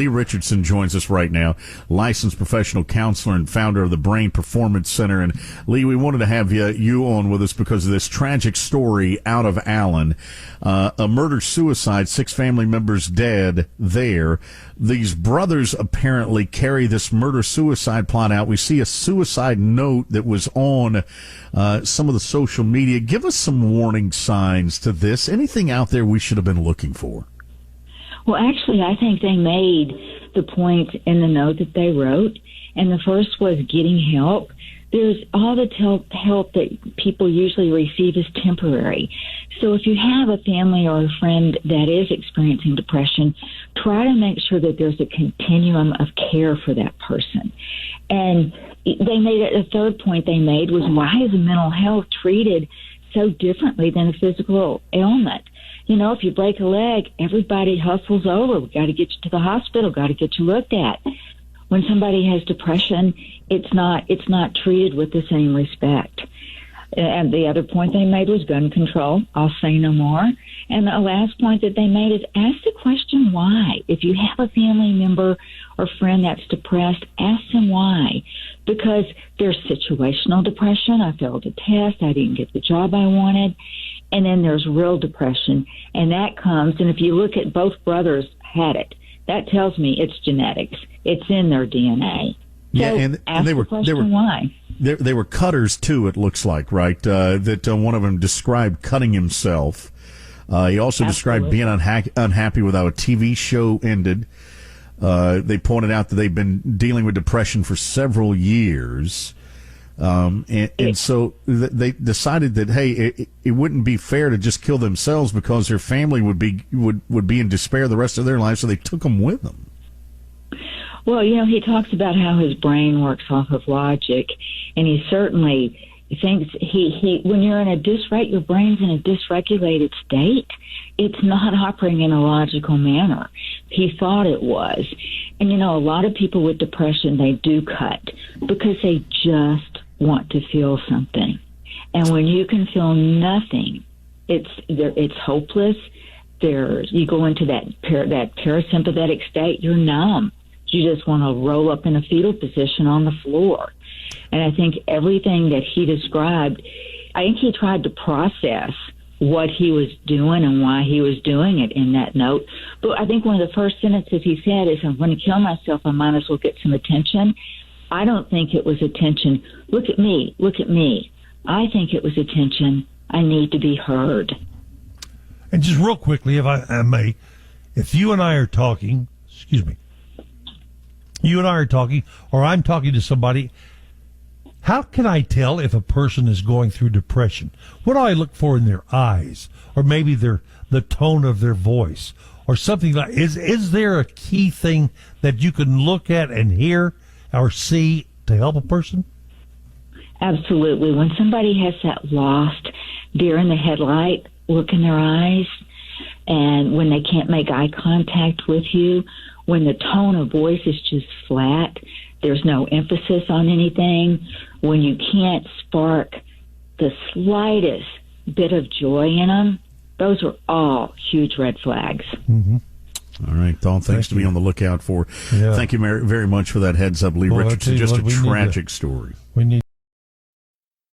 Lee Richardson joins us right now, licensed professional counselor and founder of the Brain Performance Center. And Lee, we wanted to have you on with us because of this tragic story out of Allen. A murder-suicide, 6 family members dead there. These brothers apparently carry this murder-suicide plot out. We see a suicide note that was on some of the social media. Give us some warning signs to this. Anything out there we should have been looking for? Well, actually, I think they made the point in the note that they wrote, and the first was getting help. There's all the help that people usually receive is temporary. So if you have a family or a friend that is experiencing depression, try to make sure that there's a continuum of care for that person. And they made it, the third point they made was, why is mental health treated so differently than a physical ailment? You know, if you break a leg, everybody hustles over. We got to get you to the hospital, got to get you looked at. When somebody has depression, it's not treated with the same respect. And the other point they made was gun control. I'll say no more. And the last point that they made is ask the question why. If you have a family member or friend that's depressed, ask them why. Because there's situational depression. I failed a test. I didn't get the job I wanted. And then there's real depression. And that comes, and if you look at both brothers had it, that tells me it's genetics. It's in their DNA. Yeah, so and they were why. They were cutters too. It looks like, right? That one of them described cutting himself. He also described being unhappy with how a TV show ended. They pointed out that they've been dealing with depression for several years, and so they decided that it wouldn't be fair to just kill themselves because their family would be in despair the rest of their lives. So they took them with them. Well, you know, he talks about how his brain works off of logic, and he certainly thinks when you're in your brain's in a dysregulated state, it's not operating in a logical manner. He thought it was. And, you know, a lot of people with depression, they do cut because they just want to feel something. And when you can feel nothing, it's hopeless. You go into that parasympathetic state, you're numb. You just want to roll up in a fetal position on the floor. And I think everything that he described, I think he tried to process what he was doing and why he was doing it in that note. But I think one of the first sentences he said is, I'm going to kill myself. I might as well get some attention. I don't think it was attention. Look at me. Look at me. I think it was attention. I need to be heard. And just real quickly, if I may, if you and I are talking, or I'm talking to somebody, how can I tell if a person is going through depression? What do I look for in their eyes, or maybe the tone of their voice, or something like? Is there a key thing that you can look at and hear or see to help a person? Absolutely. When somebody has that lost deer in the headlight look in their eyes, and when they can't make eye contact with you, when the tone of voice is just flat, there's no emphasis on anything, when you can't spark the slightest bit of joy in them, those are all huge red flags. Mm-hmm. All right, all things to be on the lookout for. Yeah. Thank you very much for that heads up, Lee Richardson. Just a tragic story. We need